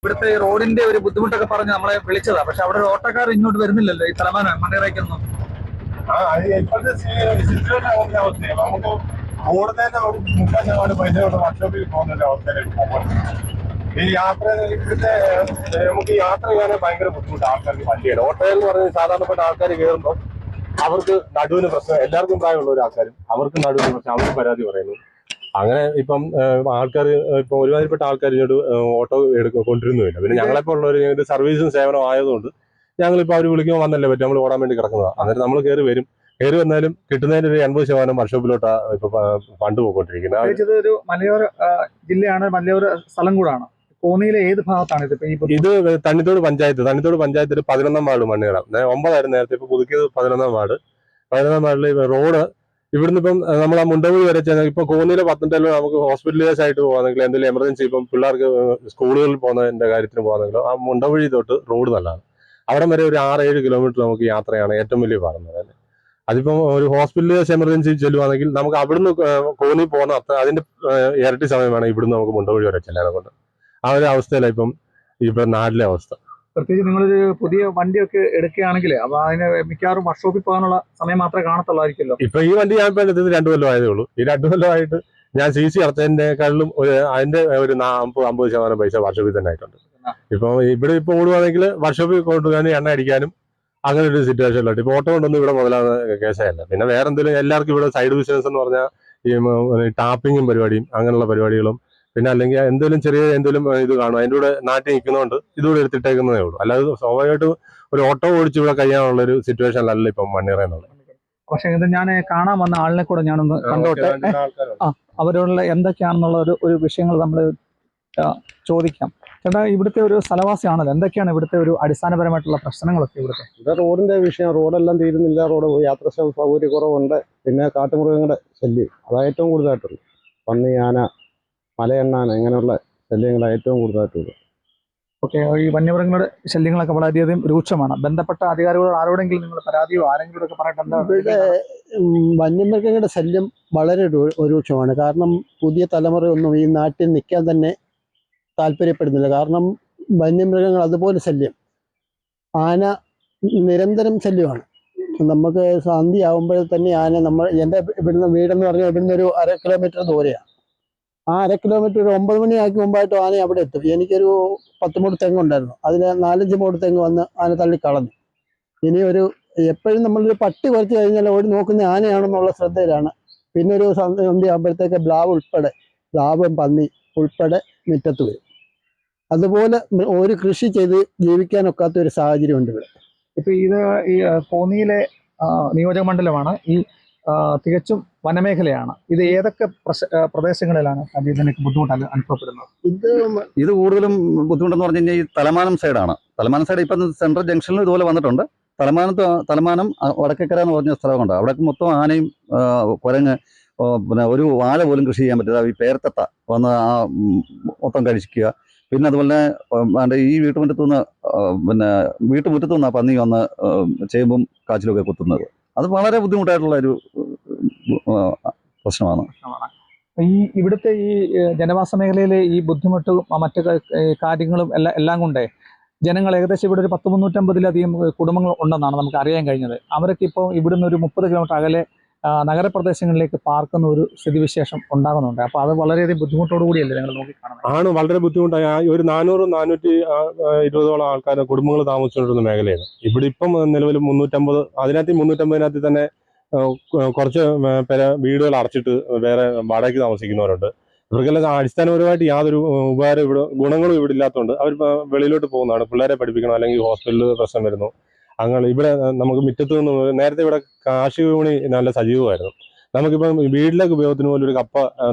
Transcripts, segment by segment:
ഇവിടുത്തെ റോഡിന്റെ ഒരു ബുദ്ധിമുട്ടൊക്കെ പറഞ്ഞ് നമ്മളെ വിളിച്ചതാ. പക്ഷെ അവിടെ ഒരു ഓട്ടോക്കാർ ഇങ്ങോട്ട് വരുന്നില്ലല്ലോ, ഈ തലമാന മണ്ണിറയ്ക്കൊന്നും. ഇപ്പോഴത്തെ സിറ്റുവേഷൻ അവസ്ഥയാണ്. നമുക്ക് കൂടുതൽ ഒരു 30% പൈസ കൊണ്ട് വർക്ക്ഷോപ്പിൽ പോകുന്ന അവസ്ഥയിലേക്ക് പോകും. ഈ യാത്ര ഇവിടുത്തെ നമുക്ക് യാത്ര ചെയ്യാൻ ഭയങ്കര ബുദ്ധിമുട്ട് ആൾക്കാർക്ക് വണ്ടിയാണ്. ഓട്ടോയിൽ എന്ന് പറഞ്ഞാൽ സാധാരണപ്പെട്ട ആൾക്കാർ കയറുമ്പോൾ അവർക്ക് നടുവിന് പ്രശ്നം, എല്ലാവർക്കും പ്രായമുള്ള ഒരു ആൾക്കാരും അവർക്ക് നടുവിന് പ്രശ്നം, അവർക്ക് പരാതി പറയുന്നു. അങ്ങനെ ഇപ്പം ആൾക്കാർ ഇപ്പം ഒരുമാതിരിപ്പെട്ട ആൾക്കാർ ഇങ്ങോട്ട് ഓട്ടോ കൊണ്ടിരുന്നില്ല. പിന്നെ ഞങ്ങളെപ്പോൾ ഉള്ളവർ ഞങ്ങൾക്ക് സർവീസും സേവനം ആയതുകൊണ്ട് ഞങ്ങളിപ്പോൾ അവർ വിളിക്കുമ്പോൾ വന്നല്ലേ പറ്റും, നമ്മൾ ഓടാൻ വേണ്ടി കിടക്കുന്നതാണ്. അന്നേരം നമ്മൾ കയറി വന്നാലും കിട്ടുന്നതിന്റെ ഒരു 80% വർക്ക്ഷോപ്പിലോട്ടാ ഇപ്പൊ ഫണ്ട് പോയിക്കൊണ്ടിരിക്കുന്നത്. ഒരു മലയോര ജില്ലയാണ്, മലയോര സ്ഥലം കൂടാണ്. കോന്നിയിലെ ഏത് ഭാഗത്താണ് ഇത് തണ്ണിത്തോട് പഞ്ചായത്തിൽ 11-ാം വാർഡ് മണ്ണിറ. 9 നേരത്തെ, ഇപ്പൊ പുതുക്കിയത് 11-ാം വാർഡ്. 11-ാം വാർഡിൽ റോഡ് ഇവിടുന്ന് ഇപ്പം നമ്മൾ ആ മുണ്ടവഴി വരെ ചെന്നാൽ ഇപ്പൊ കോന്നിയിലെ പത്തനംതിട്ട നമുക്ക് ഹോസ്പിറ്റലൈസ് ആയിട്ട് പോകാന്നെങ്കിൽ എന്തെങ്കിലും എമർജൻസി, ഇപ്പം പിള്ളേർക്ക് സ്കൂളുകളിൽ പോകുന്നതിന്റെ കാര്യത്തിന് പോകാന്നെങ്കിലും ആ മുണ്ടവഴി തൊട്ട് റോഡ് നല്ലതാണ്. അവിടെ വരെ ഒരു 6-7 കിലോമീറ്റർ നമുക്ക് യാത്രയാണ് ഏറ്റവും വലിയ പാടുന്നത്. അതിപ്പം ഒരു ഹോസ്പിറ്റലൈസ് എമർജൻസി ചെല്ലുവാണെങ്കിൽ നമുക്ക് അവിടുന്ന് കോന്നി പോകുന്ന അതിന്റെ ഇരട്ടി സമയം വേണം ഇവിടുന്ന് നമുക്ക് മുണ്ടവഴി വരെ ചെല്ലാനെ കൊണ്ട്. ആ ഒരു അവസ്ഥയിലാണ് ഇപ്പൊ നാട്ടിലെ അവസ്ഥ. പ്രത്യേകിച്ച് നിങ്ങളൊരു പുതിയ വണ്ടിയൊക്കെ എടുക്കുകയാണെങ്കിൽ അപ്പൊ അതിന് മിക്കവാറും വർക്ക്ഷോപ്പിൽ പോകാനുള്ള സമയം മാത്രമേ കാണത്തുള്ളായിരിക്കുമല്ലോ. ഇപ്പൊ ഈ വണ്ടി ഞാൻ ഇപ്പൊ എടുത്തത് 2 കൊല്ലം ആയതേ ഉള്ളൂ. ഈ 2 കൊല്ലമായിട്ട് ഞാൻ CC അടച്ചതിനേക്കാളും അതിന്റെ ഒരു 50% പൈസ വർക്ക്ഷോപ്പിൽ തന്നെ ആയിട്ടുണ്ട്. ഇപ്പൊ ഇവിടെ ഇപ്പൊ ഓടുവാണെങ്കിൽ വർക്ക്ഷോപ്പിൽ കൊണ്ടുപോകാനും എണ്ണ അടിക്കാനും അങ്ങനെ ഒരു സിറ്റുവേഷനിലോട്ട് ഇപ്പൊ ഓട്ടോ കൊണ്ടൊന്നും ഇവിടെ മുതലാകുന്ന കേസല്ല. പിന്നെ വേറെ എന്തെങ്കിലും എല്ലാവർക്കും ഇവിടെ സൈഡ് ബിസിനസ് എന്ന് പറഞ്ഞാൽ ഈ ടാപ്പിങ്ങും പരിപാടിയും അങ്ങനെയുള്ള പരിപാടികളും, പിന്നെ അല്ലെങ്കിൽ എന്തെങ്കിലും ഇത് കാണും, അതിൻ്റെ കൂടെ നാട്ടിൽ നിൽക്കുന്നതുകൊണ്ട് ഇതുകൂടെ എടുത്തിട്ടേക്കുന്നതേ ഉള്ളൂ. അല്ലാതെ സ്വാഭാവികമായിട്ടും ഒരു ഓട്ടോ ഓടിച്ച് ഇവിടെ കഴിയാനുള്ള ഒരു സിറ്റുവേഷനിലല്ല ഇപ്പം മണ്ണിറ എന്നുള്ളത്. പക്ഷെ ഇത് ഞാൻ കാണാൻ വന്ന ആളിനെ കൂടെ ഞാനൊന്ന് കണ്ടോട്ടെ. അവരോടുള്ള എന്തൊക്കെയാണെന്നുള്ള ഒരു വിഷയങ്ങൾ നമ്മൾ ചോദിക്കാം. ചേട്ടാ, ഇവിടുത്തെ ഒരു സ്ഥലവാസിയാണല്ലോ, എന്തൊക്കെയാണ് ഇവിടുത്തെ ഒരു അടിസ്ഥാനപരമായിട്ടുള്ള പ്രശ്നങ്ങളൊക്കെ ഇവിടെ റോഡിന്റെ വിഷയം? റോഡെല്ലാം തീരുന്നില്ല, റോഡ് യാത്ര സൗകര്യക്കുറവുണ്ട്, പിന്നെ കാട്ടുമൃഗങ്ങളുടെ ശല്യം അതാണ് ഏറ്റവും കൂടുതലായിട്ടുള്ളത്. പന്നി, ആന, മലയെണ്ണാന ഇങ്ങനെയുള്ള ശല്യങ്ങളാണ് ഏറ്റവും കൂടുതലായിട്ടുള്ളത്. ഓക്കെ, ഈ വന്യമൃഗങ്ങളുടെ ശല്യങ്ങളൊക്കെ വളരെയധികം രൂക്ഷമാണ്. ബന്ധപ്പെട്ട അധികാരികളോട് ആരോടെങ്കിലും നിങ്ങൾ പരാതിയോ ആരെങ്കിലും ഒക്കെ പറഞ്ഞിട്ട് എന്താ? ഇവിടെ വന്യമൃഗങ്ങളുടെ ശല്യം വളരെ രൂക്ഷമാണ്. കാരണം പുതിയ തലമുറയൊന്നും ഈ നാട്ടിൽ നിൽക്കാൻ തന്നെ താല്പര്യപ്പെടുന്നില്ല. കാരണം വന്യമൃഗങ്ങൾ അതുപോലെ ശല്യം. ആന നിരന്തരം ശല്യമാണ്. നമുക്ക് സന്ധ്യയാകുമ്പോൾ തന്നെ ആന എൻ്റെ ഇവിടുന്ന് വീടെന്ന് പറഞ്ഞാൽ ഇവിടുന്ന് ഒരു 1/2 കിലോമീറ്റർ ദൂരെയാണ്. ആ 1/2 കിലോമീറ്റർ ഒരു 9 മണിയാക്കി മുമ്പായിട്ട് ആന അവിടെ എത്തും. എനിക്കൊരു 10 മൂട് തെങ്ങുണ്ടായിരുന്നു, അതിൽ 4-5 മൂട് തെങ്ങ് വന്ന് ആന തള്ളിക്കളഞ്ഞു. ഇനി എപ്പോഴും നമ്മളൊരു പട്ടി കുറച്ച് കഴിഞ്ഞാൽ ഓടി നോക്കുന്ന ആനയാണെന്നുള്ള ശ്രദ്ധയിലാണ്. പിന്നെ ഒരു സന്ധ്യ ആകുമ്പോഴത്തേക്ക് പ്ലാവും പന്നി ഉൾപ്പെടെ മുറ്റത്ത് വരും. അതുപോലെ ഒരു കൃഷി ചെയ്ത് ജീവിക്കാനൊക്കാത്ത ഒരു സാഹചര്യം ഉണ്ട് ഇവിടെ. ഇപ്പൊ ഇത് ഈ കോന്നിയിലെ നിയോജക മണ്ഡലമാണ്, ഈ തികച്ചും വനമേഖലയാണ്. ഇത് ഏതൊക്കെ പ്രദേശങ്ങളിലാണ് ഇതിനൊക്കെ ബുദ്ധിമുട്ട് അനുഭവപ്പെടുന്നത്? ഇത് കൂടുതലും ബുദ്ധിമുട്ടെന്ന് പറഞ്ഞു കഴിഞ്ഞാൽ ഈ തലമാനം സൈഡാണ്. തലമാനം സൈഡ് ഇപ്പം സെൻട്രൽ ജംഗ്ഷനിൽ ഇതുപോലെ വന്നിട്ടുണ്ട്. തലമാനം വടക്കേക്കര എന്ന് പറഞ്ഞ സ്ഥലമുണ്ട്. അവിടെ മൊത്തം ആനയും കുരങ്ങ്, പിന്നെ ഒരു വാഴ പോലും കൃഷി ചെയ്യാൻ പറ്റില്ല. ഈ പേരത്തത്ത വന്ന് മൊത്തം കഴിക്കുക. പിന്നെ അതുപോലെ ഈ വീട്ടുമുറ്റത്തു നിന്ന് പന്നി വന്ന് ചേമ്പും കാച്ചിലൊക്കെ കുത്തുന്നത്. അത് വളരെ ബുദ്ധിമുട്ടായിട്ടുള്ള ഒരു പ്രശ്നമാണ്. ഇവിടുത്തെ ഈ ജനവാസ മേഖലയിലെ ഈ ബുദ്ധിമുട്ടും മറ്റു കാര്യങ്ങളും എല്ലാം കൊണ്ടേ ജനങ്ങൾ ഏകദേശം ഇവിടെ ഒരു 350-ലധികം കുടുംബങ്ങൾ ഉണ്ടെന്നാണ് നമുക്ക് അറിയാൻ കഴിഞ്ഞത്. അവരൊക്കെ ഇപ്പോൾ ഇവിടുന്ന് ഒരു 30 കിലോമീറ്റർ അകലെ നഗരപ്രദേശങ്ങളിലേക്ക് പാർക്കുന്ന ഒരു സ്ഥിതിവിശേഷം ഉണ്ടാകുന്നുണ്ട്. അപ്പോൾ അത് വളരെയധികം ബുദ്ധിമുട്ടോടു കൂടിയല്ലേ ഞങ്ങൾ നോക്കിക്കാണുന്നത്? വളരെ ബുദ്ധിമുട്ടായി. ഒരു 400-420 ആൾക്കാർ കുടുംബങ്ങൾ താമസിച്ചുകൊണ്ടിരുന്ന മേഖലയാണ്. ഇവിടെ ഇപ്പം നിലവിൽ 350, അതിനകത്ത് 350-നകത്ത് തന്നെ കുറച്ച് വീടുകൾ അടച്ചിട്ട് വേറെ വാടകയ്ക്ക് താമസിക്കുന്നവരുണ്ട്. ഇവർക്കെല്ലാം അടിസ്ഥാനപരമായിട്ട് യാതൊരു ഗുണങ്ങളും ഇവിടെ ഇല്ലാത്തതുകൊണ്ട് അവർ വെളിയിലോട്ട് പോകുന്നതാണ്. പിള്ളേരെ പഠിപ്പിക്കണം, അല്ലെങ്കിൽ ഹോസ്പിറ്റലിൽ പ്രശ്നം വരുന്നു. അങ്ങനെ ഇവിടെ നമുക്ക് മുറ്റത്ത് നിന്ന് നേരത്തെ ഇവിടെ കാർഷിക വിപണി നല്ല സജീവമായിരുന്നു. നമുക്കിപ്പം വീട്ടിലേക്ക് ഉപയോഗത്തിന് പോലും ഒരു കപ്പ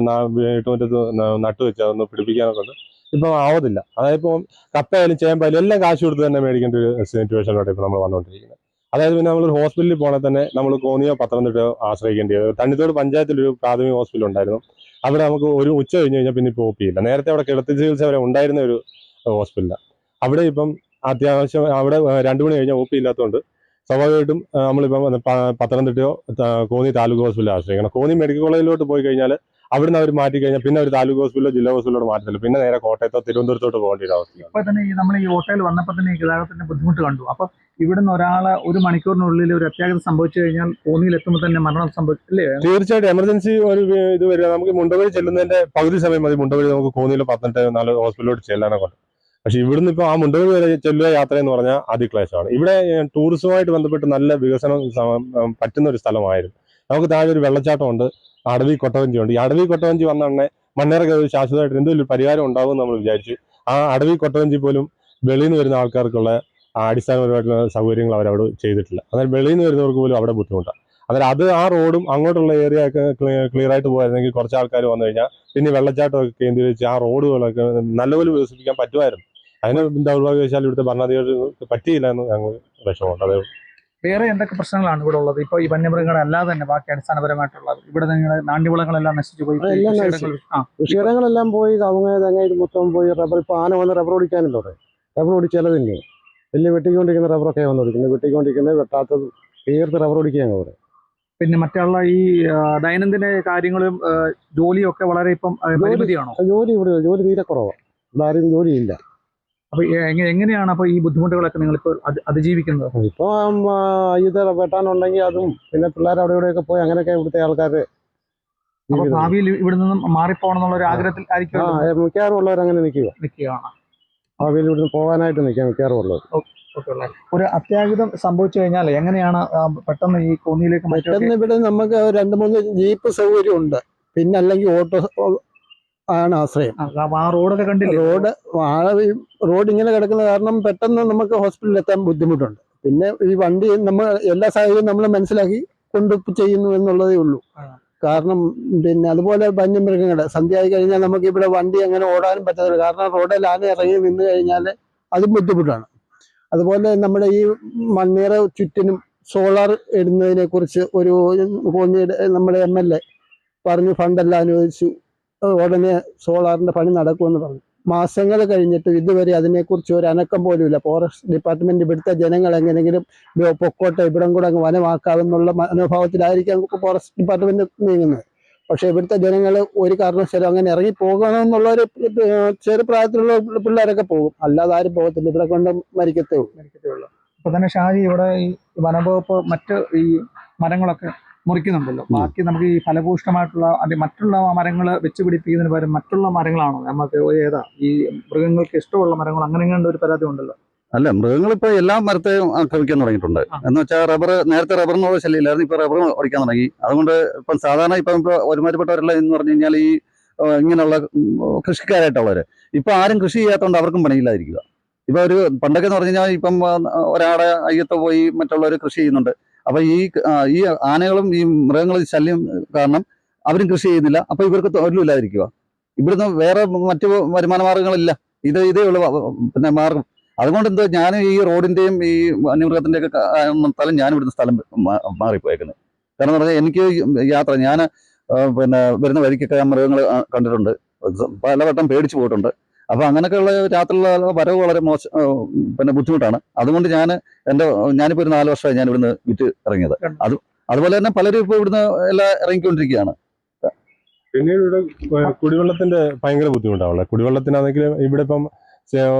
വീട്ടുമുറ്റത്ത് നട്ടു വെച്ച് അതൊന്ന് പിടിപ്പിക്കാനൊക്കെ ഉണ്ട്. ഇപ്പം ആവതില്ല. അതായത് ഇപ്പം കപ്പയായാലും ചേമ്പായാലും എല്ലാം കാശ് കൊടുത്ത് തന്നെ മേടിക്കേണ്ട ഒരു സിറ്റുവേഷനിലോട്ട് ഇപ്പം നമ്മൾ വന്നുകൊണ്ടിരിക്കുന്നത്. അതായത് പിന്നെ നമ്മൾ ഹോസ്പിറ്റലിൽ പോകണമെങ്കിൽ തന്നെ നമ്മൾ കോന്നിയോ പത്തനംതിട്ടയോ ആശ്രയിക്കേണ്ടി വരും. തണ്ണിത്തോട് പഞ്ചായത്തിലൊരു പ്രാഥമിക ഹോസ്പിറ്റൽ ഉണ്ടായിരുന്നു. അവിടെ നമുക്ക് ഒരു ഉച്ച കഴിഞ്ഞ് കഴിഞ്ഞാൽ പിന്നെ ഇപ്പോൾ OP ഇല്ല. നേരത്തെ അവിടെ കിടത്തി ചികിത്സ വരെ ഉണ്ടായിരുന്ന ഒരു ഹോസ്പിറ്റലാണ്. അവിടെ ഇപ്പം അത്യാവശ്യം അവിടെ 2 മണി കഴിഞ്ഞാൽ OP ഇല്ലാത്തതുകൊണ്ട് സ്വാഭാവികമായിട്ടും നമ്മളിപ്പം പത്തനംതിട്ടയോ കോന്നി താലൂക്ക് ഹോസ്പിറ്റലിൽ ആശ്രയിക്കണം. കോന്നി മെഡിക്കൽ കോളേജിലോട്ട് പോയി കഴിഞ്ഞാൽ അവിടുന്ന് അവർ മാറ്റി കഴിഞ്ഞാൽ പിന്നെ ഒരു താലൂക്ക് ഹോസ്പിറ്റലോ ജില്ലാ ഹോസ്പിറ്റലോട് മാറ്റത്തില്ല, പിന്നെ നേരെ കോട്ടയത്തോ തിരുവനന്തപുരത്തോട്ട് പോകേണ്ട ഒരു അവസ്ഥയാണ്. ഇപ്പൊ തന്നെ നമ്മൾ ഈ ഓട്ടോയിൽ വന്നപ്പോൾ തന്നെ ഈ ഗതാഗതത്തിന്റെ ബുദ്ധിമുട്ട് കണ്ടു. അപ്പൊ ഇവിടുന്ന് ഒരാളെ ഒരു മണിക്കൂറിനുള്ളിൽ ഒരു അത്യാഹിതം സംഭവിച്ചു കഴിഞ്ഞാൽ കോന്നിയിൽ എത്തുമ്പോൾ തന്നെ മരണം സംഭവിച്ചില്ലേ? തീർച്ചയായിട്ടും എമർജൻസി ഒരു ഇത് വരിക, നമുക്ക് മുണ്ടവഴി ചെല്ലുന്നതിന്റെ പകുതി സമയം മതി മുണ്ടവഴി നമുക്ക് കോന്നിയിൽ 14 ഹോസ്പിറ്റലിലോട്ട് ചെല്ലാനൊക്കെ ഉണ്ട്. പക്ഷെ ഇവിടുന്ന് ഇപ്പോൾ ആ മുണ്ടവഴി വരെ ചെല്ലുക യാത്ര എന്ന് പറഞ്ഞാൽ അതിക്ലേശമാണ്. ഇവിടെ ടൂറിസവുമായിട്ട് ബന്ധപ്പെട്ട് നല്ല വികസനം പറ്റുന്ന ഒരു സ്ഥലമായിരുന്നു. നമുക്ക് താഴെ ഒരു വെള്ളച്ചാട്ടമുണ്ട്, അടവി കൊട്ടവഞ്ചി ഉണ്ട്. ഈ അടവി കൊട്ടവഞ്ചി വന്നെ മണ്ണേറൊക്കെ ഒരു ശാശ്വതമായിട്ട് എന്തെങ്കിലും ഒരു പരിഹാരം ഉണ്ടാവും നമ്മൾ വിചാരിച്ചു. ആ അടവി കൊട്ടവഞ്ചി പോലും വെളിയിൽ നിന്ന് വരുന്ന ആൾക്കാർക്കുള്ള അടിസ്ഥാനപരമായിട്ടുള്ള സൗകര്യങ്ങൾ അവരവിടെ ചെയ്തിട്ടില്ല. അതായത് വെളിയിൽ നിന്ന് വരുന്നവർക്ക് പോലും അവിടെ ബുദ്ധിമുട്ടാണ്. അതായത് അത് ആ റോഡും അങ്ങോട്ടുള്ള ഏരിയ ഒക്കെ ക്ലിയർ ആയിട്ട് പോയിരുന്നെങ്കിൽ കുറച്ച് ആൾക്കാർ വന്നു കഴിഞ്ഞാൽ പിന്നെ വെള്ളച്ചാട്ടമൊക്കെ കേന്ദ്രീകരിച്ച് ആ റോഡുകളൊക്കെ നല്ലപോലെ വികസിപ്പിക്കാൻ പറ്റുമായിരുന്നു. അതിന് ദൗർഭാഗ്യവശാൽ ഇവിടുത്തെ ഭരണാധികാരികൾക്ക് പറ്റിയില്ല എന്ന് ഞങ്ങൾ വിഷമമുണ്ട്. അതേ വേറെ എന്തൊക്കെ പ്രശ്നങ്ങളാണ് ഇവിടെ ഉള്ളത്? ഇപ്പൊ ഈ വന്യമൃഗങ്ങളെ അല്ലാതെ തന്നെ ബാക്കി അടിസ്ഥാനപരമായിട്ടുള്ളത് ഇവിടെ നിങ്ങളുടെ നാണ്യവിളകളെല്ലാം നശിച്ചു പോയി, എല്ലാം കൃഷിയിടങ്ങളെല്ലാം പോയി, കവുങ്ങ തെങ്ങ ഇത് മൊത്തം പോയി. റബ്ബർ ഇപ്പൊ ആന വന്ന് റബ്ബർ ഓടിക്കാനല്ലോ, റബ്ബർ ഓടിച്ചാലതില്ലേ വലിയ വെട്ടിക്കൊണ്ടിരിക്കുന്ന റബ്ബറൊക്കെ വന്നോടിക്കുന്നത്, വെട്ടിക്കൊണ്ടിരിക്കുന്നത് വെട്ടാത്തത് തീർത്ത് റബ്ബർ ഓടിക്കുകയാണ് അവിടെ. പിന്നെ മറ്റുള്ള ഈ ദൈനംദിന കാര്യങ്ങളും ജോലിയും ഒക്കെ വളരെ ഇപ്പം പരിമിതിയാണോ? ജോലി തീരെ കുറവാണ്, ആരും ജോലിയില്ല. അപ്പൊ എങ്ങനെയാണ് അപ്പൊ ഈ ബുദ്ധിമുട്ടുകളൊക്കെ നിങ്ങളിപ്പോൾ അതിജീവിക്കുന്നത്? ഇപ്പൊ ഇത് വെട്ടാനുണ്ടെങ്കിൽ അതും പിന്നെ പിള്ളേർ അവിടെ ഇവിടെയൊക്കെ പോയി അങ്ങനെയൊക്കെ ഇവിടുത്തെ ആൾക്കാര് അപ്പൊ ഭാവിയിൽ ഇവിടെ നിന്നും മാറിപ്പോകണം എന്നുള്ള ഒരു ആഗ്രഹത്തിൽ ആയിരിക്കും മിക്കവാറും ഉള്ളവർ അങ്ങനെ നിൽക്കുകയാണ്. ഭാവിയിൽ ഇവിടുന്ന് പോകാനായിട്ട് നിൽക്കാം മിക്കവാറും ഉള്ളത്. ഒരു അത്യാഹിതം സംഭവിച്ചു കഴിഞ്ഞാൽ എങ്ങനെയാണ് പെട്ടെന്ന് ഈ കോന്നിയിലേക്ക് പെട്ടെന്ന് ഇവിടെ നമുക്ക് 2-3 ജീപ്പ് സൗകര്യം ഉണ്ട്, പിന്നെ അല്ലെങ്കിൽ ഓട്ടോ ആണ് ആശ്രയം. ആ റോഡൊക്കെ കണ്ടില്ല, റോഡ് ഇങ്ങനെ കിടക്കുന്ന കാരണം പെട്ടെന്ന് നമുക്ക് ഹോസ്പിറ്റലിൽ എത്താൻ ബുദ്ധിമുട്ടുണ്ട്. പിന്നെ ഈ വണ്ടി നമ്മൾ എല്ലാ സാഹചര്യവും നമ്മൾ മനസ്സിലാക്കി കൊണ്ട് ചെയ്യുന്നു എന്നുള്ളതേ ഉള്ളൂ. കാരണം പിന്നെ അതുപോലെ വന്യമൃഗങ്ങളെ സന്ധ്യ ആയി കഴിഞ്ഞാൽ നമുക്ക് ഇവിടെ വണ്ടി അങ്ങനെ ഓടാനും പറ്റത്തില്ല, കാരണം റോഡിൽ ആന ഇറങ്ങി നിന്ന് കഴിഞ്ഞാൽ അതും ബുദ്ധിമുട്ടാണ്. അതുപോലെ നമ്മുടെ ഈ മണ്ണീറ ചുറ്റിനും സോളാർ ഇടുന്നതിനെ കുറിച്ച് ഒരു കോന്നിയുടെ നമ്മുടെ MLA പറഞ്ഞു, ഫണ്ടെല്ലാം അനുവദിച്ചു, ഉടനെ സോളാറിന്റെ പണി നടക്കുമെന്ന് പറഞ്ഞു. മാസങ്ങൾ കഴിഞ്ഞിട്ട് ഇതുവരെ അതിനെക്കുറിച്ച് ഒരു അനക്കം പോലുമില്ല. ഫോറസ്റ്റ് ഡിപ്പാർട്ട്മെന്റ് ഇവിടുത്തെ ജനങ്ങൾ എങ്ങനെയെങ്കിലും പൊക്കോട്ടെ, ഇവിടം കൂടെ അങ്ങ് വനമാക്കാമെന്നുള്ള മനോഭാവത്തിലായിരിക്കും ഫോറസ്റ്റ് ഡിപ്പാർട്ട്മെന്റ് നീങ്ങുന്നത്. പക്ഷെ ഇവിടുത്തെ ജനങ്ങൾ ഒരു കാരണവശാലും അങ്ങനെ ഇറങ്ങി പോകണമെന്നുള്ള ഒരു ചെറുപ്രായത്തിലുള്ള പിള്ളേരൊക്കെ പോകും, അല്ലാതെ ആരും പോകത്തില്ല, ഇവിടെ കൊണ്ട് മരിക്കത്തേ ഉള്ളൂ. ഇപ്പൊ തന്നെ ഷാജി ഇവിടെ ഈ വനംവകുപ്പ് മറ്റ് ഈ മരങ്ങളൊക്കെ മുറിക്കുന്നുണ്ടല്ലോ, ബാക്കി നമുക്ക് ഈ ഫലഭൂഷ്ടമായിട്ടുള്ള മറ്റുള്ള മരങ്ങൾ വെച്ച് പിടിപ്പിക്കുന്നതിന് പകരം മറ്റുള്ള മരങ്ങളാണോ നമുക്ക് ഏതാ ഈ മൃഗങ്ങൾക്ക് ഇഷ്ടമുള്ള മരങ്ങൾ അങ്ങനെ ഒരു പരാതി ഉണ്ടല്ലോ? അല്ല, മൃഗങ്ങൾ ഇപ്പൊ എല്ലാ മരത്തെയും ആക്രമിക്കാൻ തുടങ്ങിയിട്ടുണ്ട്. എന്ന് വെച്ചാൽ നേരത്തെ റബ്ബറിനോട് ശല്യമില്ലായിരുന്നു, ഇപ്പൊ റബ്ബർ ഓടിക്കാൻ തുടങ്ങി. അതുകൊണ്ട് ഇപ്പം സാധാരണ ഇപ്പം ഒരുമാതിരിപ്പെട്ടവരെല്ലാം എന്ന് പറഞ്ഞു കഴിഞ്ഞാൽ ഈ ഇങ്ങനെയുള്ള കൃഷിക്കാരായിട്ടുള്ളവര് ഇപ്പൊ ആരും കൃഷി ചെയ്യാത്തതുകൊണ്ട് അവർക്കും പണിയില്ലാതിരിക്കുക. ഇപ്പൊ ഒരു പണ്ടൊക്കെ എന്ന് പറഞ്ഞു കഴിഞ്ഞാൽ ഇപ്പം ഒരാടെ അയ്യത്ത് പോയി മറ്റുള്ളവർ കൃഷി ചെയ്യുന്നുണ്ട്. അപ്പൊ ഈ ആനകളും ഈ മൃഗങ്ങളും ശല്യം കാരണം അവരും കൃഷി ചെയ്യുന്നില്ല. അപ്പൊ ഇവർക്ക് തൊഴിലില്ലാതിരിക്കുക. ഇവിടുന്ന് വേറെ മറ്റു വരുമാന മാർഗങ്ങളില്ല, ഇതേ ഉള്ളു പിന്നെ മാർഗം. അതുകൊണ്ട് എന്തോ ഞാൻ ഈ റോഡിന്റെയും ഈ വന്യമൃഗത്തിന്റെ ഒക്കെ സ്ഥലം ഞാൻ ഇവിടുന്ന് സ്ഥലം മാറിപ്പോയേക്കുന്നത്. കാരണം എന്ന് പറഞ്ഞാൽ എനിക്ക് യാത്ര ഞാൻ പിന്നെ വരുന്ന വഴിക്കൊക്കെ മൃഗങ്ങൾ കണ്ടിട്ടുണ്ട്, പലവട്ടം പേടിച്ചു പോയിട്ടുണ്ട്. അപ്പൊ അങ്ങനെയൊക്കെയുള്ള രാത്രിയുള്ള വരവ് വളരെ പിന്നെ ബുദ്ധിമുട്ടാണ്. അതുകൊണ്ട് ഞാനിപ്പോ ഒരു 4 വർഷമായി ഞാൻ ഇവിടുന്ന് വിറ്റ് ഇറങ്ങിയത്. അതുപോലെ തന്നെ പലരും ഇപ്പൊ ഇവിടുന്ന് എല്ലാം ഇറങ്ങിക്കൊണ്ടിരിക്കുകയാണ്. പിന്നീട് ഇവിടെ കുടിവെള്ളത്തിന്റെ ഭയങ്കര ബുദ്ധിമുട്ടാണുള്ളത്. കുടിവെള്ളത്തിനാണെങ്കിൽ ഇവിടെ ഇപ്പം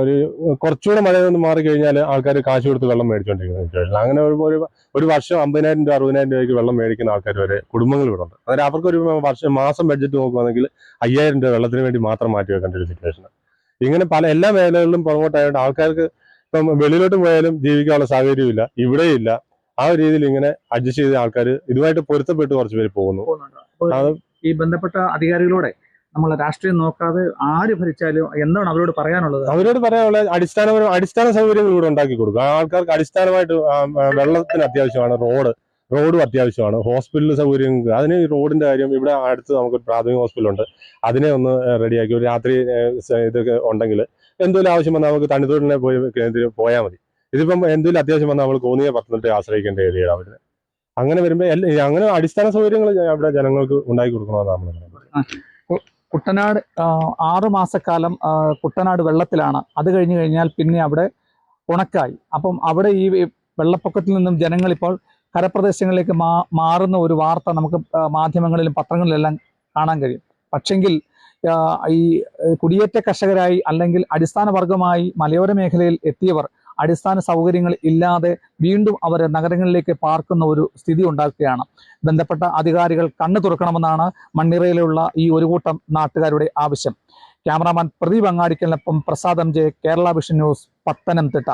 ഒരു കുറച്ചുകൂടെ മഴയൊന്ന് മാറിക്കഴിഞ്ഞാൽ ആൾക്കാർ കാശ് കൊടുത്ത് വെള്ളം മേടിച്ചുകൊണ്ടിരിക്കുന്ന സിറ്റുവേഷൻ. അങ്ങനെ ഒരു വർഷം 50,000 രൂപ 60,000 രൂപയ്ക്ക് വെള്ളം മേടിക്കുന്ന ആൾക്കാർ വരെ കുടുംബങ്ങൾ ഇവിടെ ഉണ്ട്. അതായത് അവർക്കൊരു മാസം ബഡ്ജറ്റ് നോക്കുകയാണെങ്കിൽ 5,000 രൂപ വെള്ളത്തിന് വേണ്ടി മാത്രം മാറ്റി വെക്കേണ്ട ഒരു സിറ്റുവേഷൻ. ഇങ്ങനെ എല്ലാ മേഖലകളിലും പുറകോട്ടായതുകൊണ്ട് ആൾക്കാർക്ക് ഇപ്പം വെളിയിലോട്ട് പോയാലും ജീവിക്കാനുള്ള സാഹചര്യമില്ല, ഇവിടെയില്ല. ആ ഒരു രീതിയിൽ ഇങ്ങനെ അഡ്ജസ്റ്റ് ചെയ്ത ആൾക്കാർ ഇതുമായിട്ട് പൊരുത്തപ്പെട്ട് കുറച്ച് പേര് പോകുന്നു. ഈ ബന്ധപ്പെട്ട അധികാരികളോടെ നമ്മൾ രാഷ്ട്രീയം നോക്കാതെ ആര് ഭരിച്ചാലും എന്താണ് അവരോട് പറയാനുള്ളത്? അവരോട് പറയാനുള്ളത് അടിസ്ഥാന സൗകര്യങ്ങൾ ഇവിടെ ഉണ്ടാക്കി കൊടുക്കുക. ആൾക്കാർക്ക് അടിസ്ഥാനമായിട്ട് വെള്ളത്തിന് അത്യാവശ്യമാണ്, റോഡും അത്യാവശ്യമാണ്, ഹോസ്പിറ്റൽ സൗകര്യങ്ങൾക്ക്. അതിന് ഈ റോഡിന്റെ കാര്യം ഇവിടെ അടുത്ത് നമുക്കൊരു പ്രാഥമിക ഹോസ്പിറ്റലുണ്ട്, അതിനെ ഒന്ന് റെഡിയാക്കി ഒരു രാത്രി ഇതൊക്കെ ഉണ്ടെങ്കിൽ എന്തെങ്കിലും ആവശ്യം വന്നാൽ നമുക്ക് തണ്ണിത്തോടിനെ പോയാൽ മതി. ഇതിപ്പം എന്തെങ്കിലും അത്യാവശ്യം വന്നാൽ നമ്മൾ കോന്നിയെ പത്തനംതിട്ടയെ ആശ്രയിക്കേണ്ട ഏരിയയാണ് അവര്. അങ്ങനെ വരുമ്പോൾ അങ്ങനെ അടിസ്ഥാന സൗകര്യങ്ങൾ ഇവിടെ ജനങ്ങൾക്ക് ഉണ്ടാക്കി കൊടുക്കണമെന്നാണ് നമ്മൾ പറയുന്നത്. കുട്ടനാട് 6 മാസക്കാലം കുട്ടനാട് വെള്ളത്തിലാണ്. അത് കഴിഞ്ഞു കഴിഞ്ഞാൽ പിന്നെ അവിടെ ഉണക്കായി. അപ്പം അവിടെ ഈ വെള്ളപ്പൊക്കത്തിൽ നിന്നും ജനങ്ങളിപ്പോൾ കരപ്രദേശങ്ങളിലേക്ക് മാറുന്ന ഒരു വാർത്ത നമുക്ക് മാധ്യമങ്ങളിലും പത്രങ്ങളിലെല്ലാം കാണാൻ കഴിയും. പക്ഷെങ്കിൽ ഈ കുടിയേറ്റ കർഷകരായി അല്ലെങ്കിൽ അടിസ്ഥാന വർഗമായി മലയോര മേഖലയിൽ എത്തിയവർ അടിസ്ഥാന സൗകര്യങ്ങൾ ഇല്ലാതെ വീണ്ടും അവർ നഗരങ്ങളിലേക്ക് പാർക്കുന്ന ഒരു സ്ഥിതി ഉണ്ടാക്കുകയാണ്. ബന്ധപ്പെട്ട അധികാരികൾ കണ്ണു തുറക്കണമെന്നാണ് മണ്ണിറയിലുള്ള ഈ ഒരു കൂട്ടം നാട്ടുകാരുടെ ആവശ്യം. ക്യാമറാമാൻ പ്രദീപ് അങ്ങാടിക്കലിനൊപ്പം Prasad MJ, Kerala vision news, Pathanamthitta.